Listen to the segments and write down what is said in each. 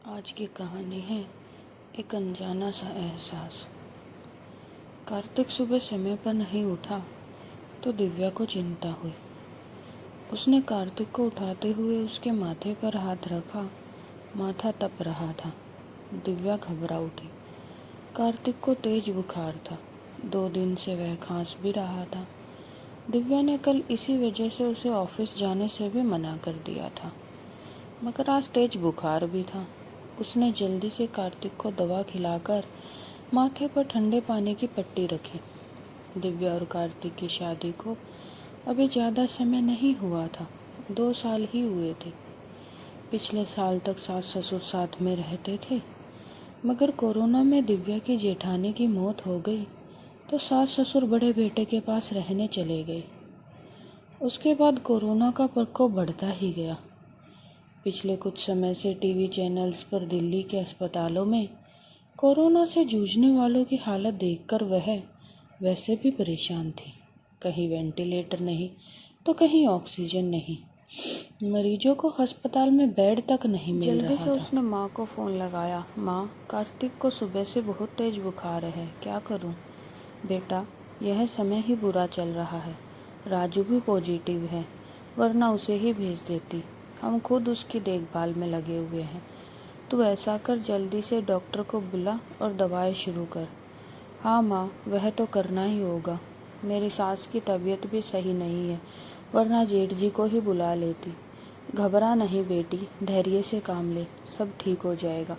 आज की कहानी है एक अनजाना सा एहसास। कार्तिक सुबह समय पर नहीं उठा तो दिव्या को चिंता हुई। उसने कार्तिक को उठाते हुए उसके माथे पर हाथ रखा। माथा तप रहा था। दिव्या घबरा उठी। कार्तिक को तेज बुखार था। 2 दिन से वह खांस भी रहा था। दिव्या ने कल इसी वजह से उसे ऑफिस जाने से भी मना कर दिया था, मगर आज तेज बुखार भी था। उसने जल्दी से कार्तिक को दवा खिलाकर माथे पर ठंडे पानी की पट्टी रखी। दिव्या और कार्तिक की शादी को अभी ज़्यादा समय नहीं हुआ था, 2 साल ही हुए थे। पिछले साल तक सास ससुर साथ में रहते थे, मगर कोरोना में दिव्या की जेठानी की मौत हो गई तो सास ससुर बड़े बेटे के पास रहने चले गए। उसके बाद कोरोना का प्रकोप बढ़ता ही गया। पिछले कुछ समय से टीवी चैनल्स पर दिल्ली के अस्पतालों में कोरोना से जूझने वालों की हालत देखकर वह वैसे भी परेशान थी। कहीं वेंटिलेटर नहीं तो कहीं ऑक्सीजन नहीं। मरीजों को अस्पताल में बेड तक नहीं मिल रहा था। जल्दी से उसने माँ को फ़ोन लगाया। माँ, कार्तिक को सुबह से बहुत तेज बुखार है, क्या करूँ? बेटा, यह समय ही बुरा चल रहा है। राजू भी पॉजिटिव है, वरना उसे ही भेज देती। हम खुद उसकी देखभाल में लगे हुए हैं। तू ऐसा कर, जल्दी से डॉक्टर को बुला और दवाएं शुरू कर। हाँ माँ, वह तो करना ही होगा। मेरी सास की तबीयत भी सही नहीं है, वरना जेठ जी को ही बुला लेती। घबरा नहीं बेटी, धैर्य से काम ले, सब ठीक हो जाएगा।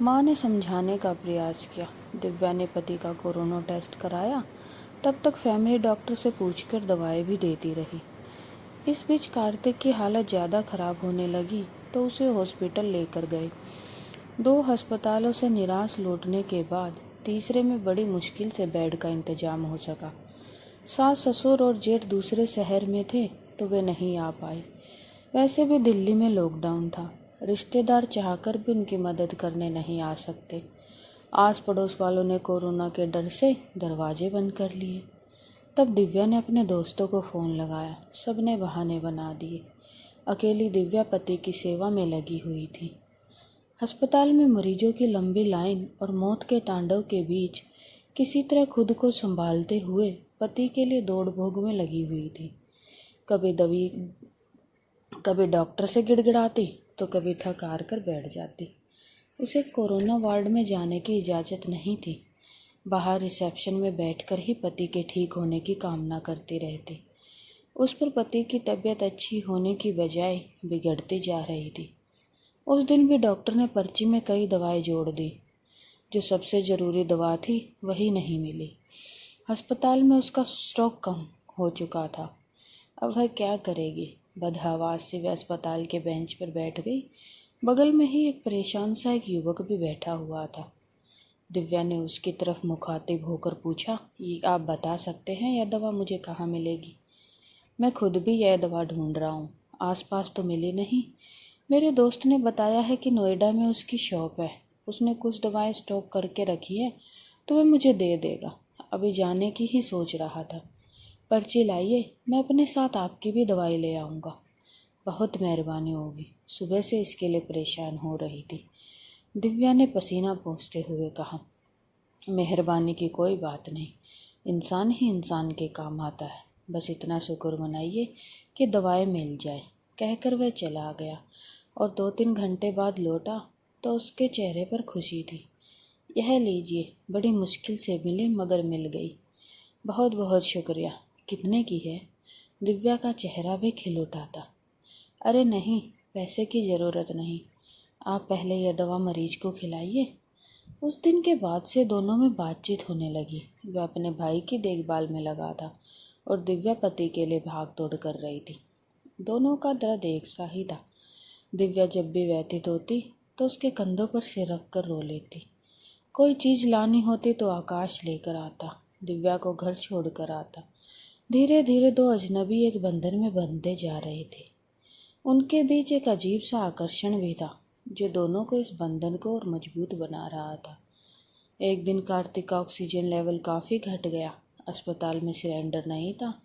माँ ने समझाने का प्रयास किया। दिव्या ने पति का कोरोना टेस्ट कराया। तब तक फैमिली डॉक्टर से पूछकर दवाएं भी देती रही। इस बीच कार्तिक की हालत ज़्यादा खराब होने लगी तो उसे हॉस्पिटल लेकर गए। 2 अस्पतालों से निराश लौटने के बाद तीसरे में बड़ी मुश्किल से बेड का इंतजाम हो सका। सास ससुर और जेठ दूसरे शहर में थे तो वे नहीं आ पाए। वैसे भी दिल्ली में लॉकडाउन था। रिश्तेदार चाहकर भी उनकी मदद करने नहीं आ सकते। आस पड़ोस वालों ने कोरोना के डर से दरवाजे बंद कर लिए। तब दिव्या ने अपने दोस्तों को फ़ोन लगाया। सबने बहाने बना दिए। अकेली दिव्या पति की सेवा में लगी हुई थी। अस्पताल में मरीजों की लंबी लाइन और मौत के तांडव के बीच किसी तरह खुद को संभालते हुए पति के लिए दौड़ भोग में लगी हुई थी। कभी डॉक्टर से गिड़गिड़ाती तो कभी थक हार कर बैठ जाती। उसे कोरोना वार्ड में जाने की इजाज़त नहीं थी। बाहर रिसेप्शन में बैठकर ही पति के ठीक होने की कामना करती रहती। उस पर पति की तबीयत अच्छी होने की बजाय बिगड़ती जा रही थी। उस दिन भी डॉक्टर ने पर्ची में कई दवाएं जोड़ दी। जो सबसे ज़रूरी दवा थी वही नहीं मिली। अस्पताल में उसका स्टॉक कम हो चुका था। अब वह क्या करेगी? बदहवास से वह अस्पताल के बेंच पर बैठ गई। बगल में ही एक परेशान सा एक युवक भी बैठा हुआ था। दिव्या ने उसकी तरफ मुखातिब होकर पूछा, ये आप बता सकते हैं यह दवा मुझे कहाँ मिलेगी? मैं खुद भी यह दवा ढूंढ रहा हूँ, आसपास तो मिली नहीं। मेरे दोस्त ने बताया है कि नोएडा में उसकी शॉप है। उसने कुछ दवाएं स्टॉक करके रखी है तो वह मुझे दे देगा। अभी जाने की ही सोच रहा था। पर्ची लाइए, मैं अपने साथ आपकी भी दवाई ले आऊँगा। बहुत मेहरबानी होगी। सुबह से इसके लिए परेशान हो रही थी। दिव्या ने पसीना पोंछते हुए कहा, मेहरबानी की कोई बात नहीं, इंसान ही इंसान के काम आता है। बस इतना शुक्र मनाइए कि दवाएं मिल जाए। कहकर वह चला गया और 2-3 घंटे बाद लौटा तो उसके चेहरे पर खुशी थी। यह लीजिए, बड़ी मुश्किल से मिली मगर मिल गई। बहुत बहुत शुक्रिया। कितने की है? दिव्या का चेहरा भी खिल उठा था। अरे नहीं, पैसे की ज़रूरत नहीं, आप पहले यह दवा मरीज को खिलाइए। उस दिन के बाद से दोनों में बातचीत होने लगी। वह अपने भाई की देखभाल में लगा था और दिव्या पति के लिए भाग दौड़ कर रही थी। दोनों का दर्द एक सा ही था। दिव्या जब भी व्यथित होती तो उसके कंधों पर सिर रख कर रो लेती। कोई चीज़ लानी होती तो आकाश लेकर आता, दिव्या को घर छोड़ कर आता। धीरे धीरे 2 अजनबी एक बंधन में बंधते जा रहे थे। उनके बीच एक अजीब सा आकर्षण भी था जो दोनों को इस बंधन को और मजबूत बना रहा था। एक दिन कार्तिक का ऑक्सीजन लेवल काफ़ी घट गया। अस्पताल में सिलेंडर नहीं था।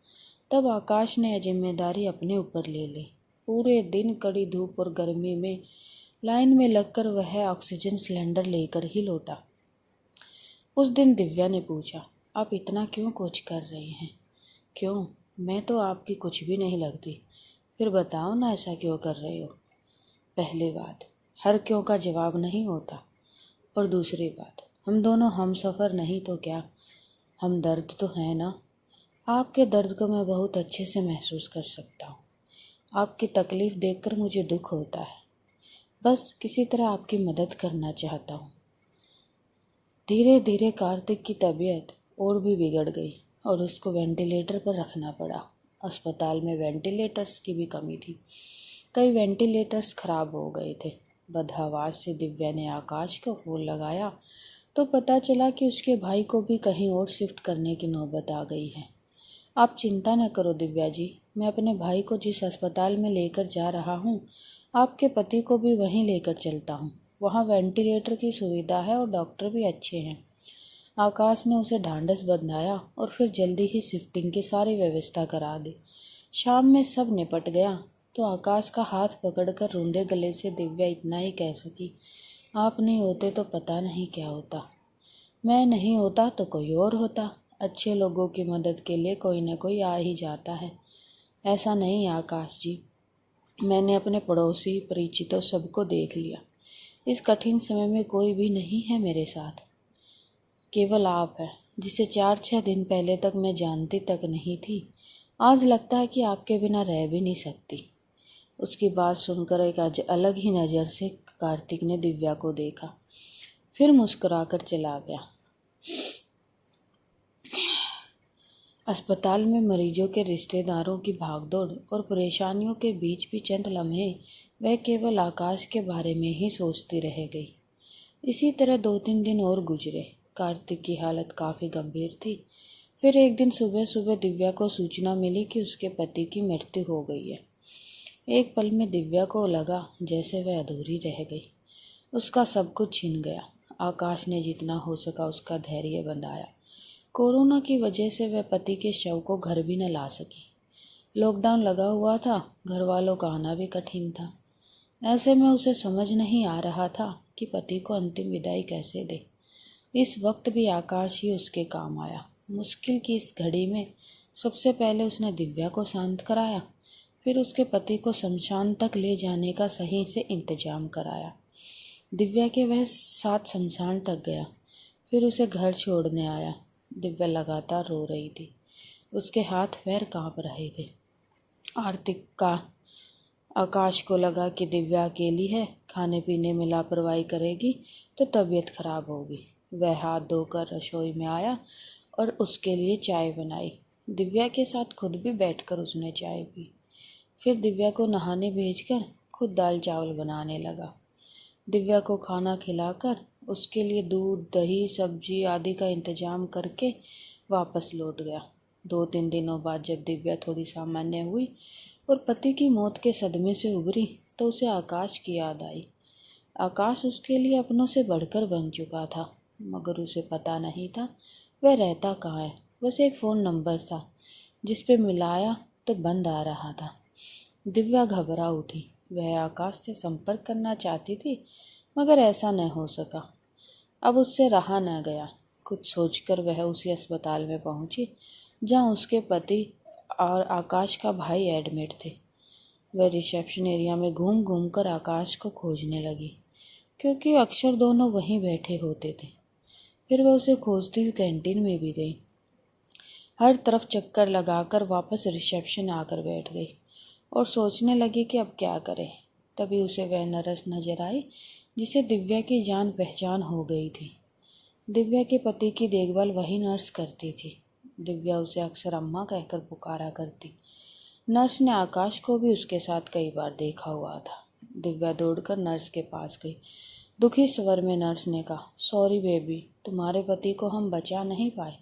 तब आकाश ने यह जिम्मेदारी अपने ऊपर ले ली। पूरे दिन कड़ी धूप और गर्मी में लाइन में लगकर वह ऑक्सीजन सिलेंडर लेकर ही लौटा। उस दिन दिव्या ने पूछा, आप इतना क्यों कुछ कर रही हैं? क्यों? मैं तो आपकी कुछ भी नहीं लगती। फिर बताओ ना, ऐसा क्यों कर रहे हो? पहली बात, हर क्यों का जवाब नहीं होता। और दूसरी बात, हम दोनों हम सफ़र नहीं तो क्या, हम दर्द तो हैं ना। आपके दर्द को मैं बहुत अच्छे से महसूस कर सकता हूँ। आपकी तकलीफ़ देखकर मुझे दुख होता है। बस किसी तरह आपकी मदद करना चाहता हूँ। धीरे धीरे कार्तिक की तबीयत और भी बिगड़ गई और उसको वेंटिलेटर पर रखना पड़ा। अस्पताल में वेंटिलेटर्स की भी कमी थी। कई वेंटिलेटर्स खराब हो गए थे। बदहवास से दिव्या ने आकाश को फ़ोन लगाया तो पता चला कि उसके भाई को भी कहीं और शिफ्ट करने की नौबत आ गई है। आप चिंता न करो दिव्या जी, मैं अपने भाई को जिस अस्पताल में लेकर जा रहा हूँ, आपके पति को भी वहीं लेकर चलता हूँ। वहाँ वेंटिलेटर की सुविधा है और डॉक्टर भी अच्छे हैं। आकाश ने उसे ढांढस बंधाया और फिर जल्दी ही शिफ्टिंग की सारी व्यवस्था करा दी। शाम में सब निपट गया तो आकाश का हाथ पकड़कर रूंधे गले से दिव्या इतना ही कह सकी, आप नहीं होते तो पता नहीं क्या होता। मैं नहीं होता तो कोई और होता। अच्छे लोगों की मदद के लिए कोई न कोई आ ही जाता है। ऐसा नहीं आकाश जी, मैंने अपने पड़ोसी परिचितों सबको देख लिया। इस कठिन समय में कोई भी नहीं है मेरे साथ, केवल आप हैं, जिसे 4-6 दिन पहले तक मैं जानती तक नहीं थी। आज लगता है कि आपके बिना रह भी नहीं सकती। उसकी बात सुनकर एक अलग ही नज़र से कार्तिक ने दिव्या को देखा, फिर मुस्कुराकर चला गया। अस्पताल में मरीजों के रिश्तेदारों की भागदौड़ और परेशानियों के बीच भी चंद लम्हे वह केवल आकाश के बारे में ही सोचती रह गई। इसी तरह 2-3 दिन और गुजरे। कार्तिक की हालत काफ़ी गंभीर थी। फिर एक दिन सुबह सुबह दिव्या को सूचना मिली कि उसके पति की मृत्यु हो गई है। एक पल में दिव्या को लगा जैसे वह अधूरी रह गई। उसका सब कुछ छिन गया। आकाश ने जितना हो सका उसका धैर्य बंधाया। कोरोना की वजह से वह पति के शव को घर भी न ला सकी। लॉकडाउन लगा हुआ था, घर वालों का आना भी कठिन था। ऐसे में उसे समझ नहीं आ रहा था कि पति को अंतिम विदाई कैसे दे। इस वक्त भी आकाश ही उसके काम आया। मुश्किल की इस घड़ी में सबसे पहले उसने दिव्या को शांत कराया, फिर उसके पति को शमशान तक ले जाने का सही से इंतजाम कराया। दिव्या के वह साथ शमशान तक गया, फिर उसे घर छोड़ने आया। दिव्या लगातार रो रही थी, उसके हाथ पैर कांप रहे थे। आकाश को लगा कि दिव्या अकेली है, खाने पीने में लापरवाही करेगी तो तबीयत खराब होगी। वह हाथ धोकर रसोई में आया और उसके लिए चाय बनाई। दिव्या के साथ खुद भी बैठकर उसने चाय पी। फिर दिव्या को नहाने भेजकर खुद दाल चावल बनाने लगा। दिव्या को खाना खिलाकर उसके लिए दूध, दही, सब्जी आदि का इंतजाम करके वापस लौट गया। 2-3 दिनों बाद जब दिव्या थोड़ी सामान्य हुई और पति की मौत के सदमे से उभरी तो उसे आकाश की याद आई। आकाश उसके लिए अपनों से बढ़कर बन चुका था, मगर उसे पता नहीं था वह रहता कहाँ है। बस एक फ़ोन नंबर था जिस पे मिलाया तो बंद आ रहा था। दिव्या घबरा उठी। वह आकाश से संपर्क करना चाहती थी, मगर ऐसा न हो सका। अब उससे रहा न गया। कुछ सोचकर वह उसी अस्पताल में पहुंची जहां उसके पति और आकाश का भाई एडमिट थे। वह रिसेप्शन एरिया में घूम घूम कर आकाश को खोजने लगी, क्योंकि अक्सर दोनों वहीं बैठे होते थे। फिर वह उसे खोजती हुई कैंटीन में भी गई। हर तरफ चक्कर लगाकर वापस रिसेप्शन आकर बैठ गई और सोचने लगी कि अब क्या करे। तभी उसे वह नर्स नजर आई जिसे दिव्या की जान पहचान हो गई थी। दिव्या के पति की देखभाल वही नर्स करती थी। दिव्या उसे अक्सर अम्मा कहकर पुकारा करती। नर्स ने आकाश को भी उसके साथ कई बार देखा हुआ था। दिव्या दौड़कर नर्स के पास गई। दुखी स्वर में नर्स ने कहा, सॉरी बेबी, तुम्हारे पति को हम बचा नहीं पाए।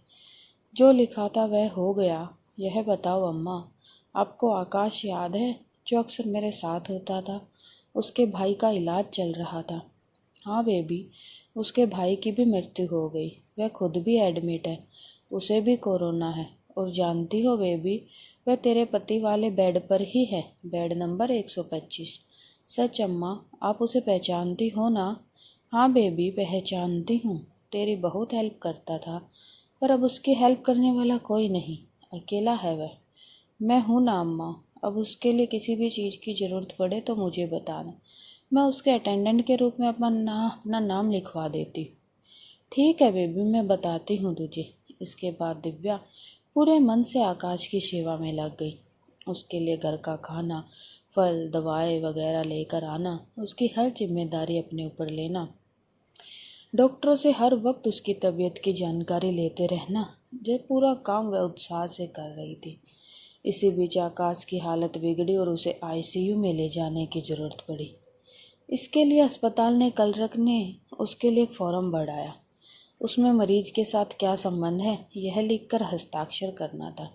जो लिखा था वह हो गया। यह बताओ अम्मा, आपको आकाश याद है जो अक्सर मेरे साथ होता था? उसके भाई का इलाज चल रहा था। हाँ बेबी, उसके भाई की भी मृत्यु हो गई। वह खुद भी एडमिट है, उसे भी कोरोना है। और जानती हो बेबी, वह तेरे पति वाले बेड पर ही है, बेड नंबर 125। सच अम्मा, आप उसे पहचानती हो ना? हाँ बेबी, पहचानती हूँ। तेरी बहुत हेल्प करता था, पर अब उसकी हेल्प करने वाला कोई नहीं, अकेला है वह। मैं हूँ ना अम्मा, अब उसके लिए किसी भी चीज़ की ज़रूरत पड़े तो मुझे बताना। मैं उसके अटेंडेंट के रूप में अपना नाम लिखवा देती हूँ। ठीक है बेबी, मैं बताती हूँ तुझे। इसके बाद दिव्या पूरे मन से आकाश की सेवा में लग गई। उसके लिए घर का खाना, फल, दवाएं वगैरह लेकर आना, उसकी हर जिम्मेदारी अपने ऊपर लेना, डॉक्टरों से हर वक्त उसकी तबीयत की जानकारी लेते रहना, जो पूरा काम वह उत्साह से कर रही थी। इसी बीच आकाश की हालत बिगड़ी और उसे आईसीयू में ले जाने की ज़रूरत पड़ी। इसके लिए अस्पताल ने कलरक ने उसके लिए एक फॉर्म बढ़ाया। उसमें मरीज के साथ क्या संबंध है, यह लिखकर हस्ताक्षर करना था।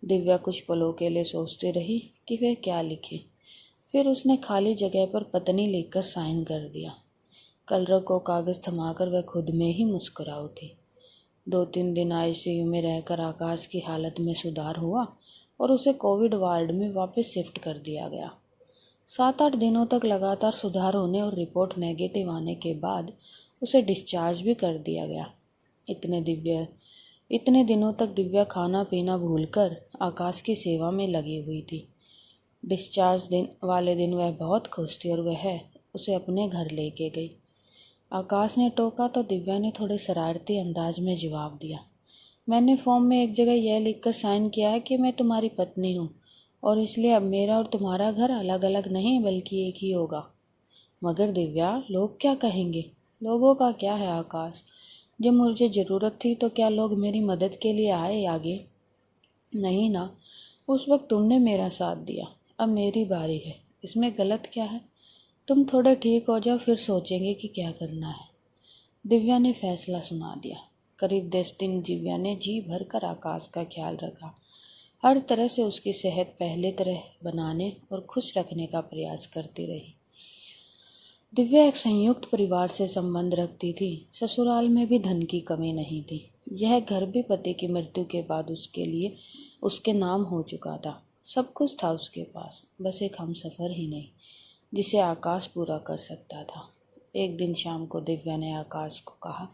दिव्या कुछ पलों के लिए सोचती रही कि वह क्या लिखे। फिर उसने खाली जगह पर पत्नी लिखकर साइन कर दिया। कलरक को कागज़ थमाकर वह खुद में ही मुस्कुरा उठी। 2-3 दिन आईसीयू में रहकर आकाश की हालत में सुधार हुआ और उसे कोविड वार्ड में वापस शिफ्ट कर दिया गया। 7-8 दिनों तक लगातार सुधार होने और रिपोर्ट नेगेटिव आने के बाद उसे डिस्चार्ज भी कर दिया गया। इतने दिनों तक दिव्या खाना पीना भूलकर आकाश की सेवा में लगी हुई थी। डिस्चार्ज वाले दिन वह बहुत खुश थी और वह उसे अपने घर लेके गई। आकाश ने टोका तो दिव्या ने थोड़े शरारती अंदाज में जवाब दिया, मैंने फॉर्म में एक जगह यह लिखकर साइन किया है कि मैं तुम्हारी पत्नी हूँ और इसलिए अब मेरा और तुम्हारा घर अलग अलग नहीं बल्कि एक ही होगा। मगर दिव्या, लोग क्या कहेंगे? लोगों का क्या है आकाश? जब मुझे ज़रूरत थी तो क्या लोग मेरी मदद के लिए आए आगे? नहीं ना, उस वक्त तुमने मेरा साथ दिया, अब मेरी बारी है, इसमें गलत क्या है? तुम थोड़े ठीक हो जाओ, फिर सोचेंगे कि क्या करना है। दिव्या ने फैसला सुना दिया। करीब 10 दिन दिव्या ने जी भर कर आकाश का ख्याल रखा। हर तरह से उसकी सेहत पहले तरह बनाने और खुश रखने का प्रयास करती रही। दिव्या एक संयुक्त परिवार से संबंध रखती थी। ससुराल में भी धन की कमी नहीं थी। यह घर भी पति की मृत्यु के बाद उसके लिए उसके नाम हो चुका था। सब कुछ था उसके पास, बस एक हमसफ़र ही नहीं जिसे आकाश पूरा कर सकता था। एक दिन शाम को दिव्या ने आकाश को कहा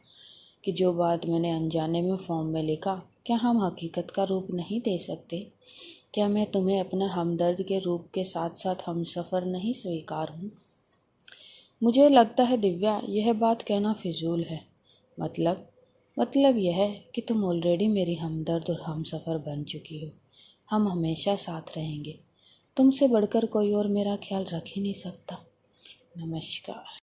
कि जो बात मैंने अनजाने में फॉर्म में लिखा, क्या हम हकीकत का रूप नहीं दे सकते? क्या मैं तुम्हें अपना हमदर्द के रूप के साथ साथ हमसफ़र नहीं स्वीकार हूँ? मुझे लगता है दिव्या, यह बात कहना फिजूल है। मतलब यह है कि तुम ऑलरेडी मेरी हमदर्द और हमसफ़र बन चुकी हो। हम हमेशा साथ रहेंगे। तुमसे बढ़कर कोई और मेरा ख्याल रख ही नहीं सकता। नमस्कार।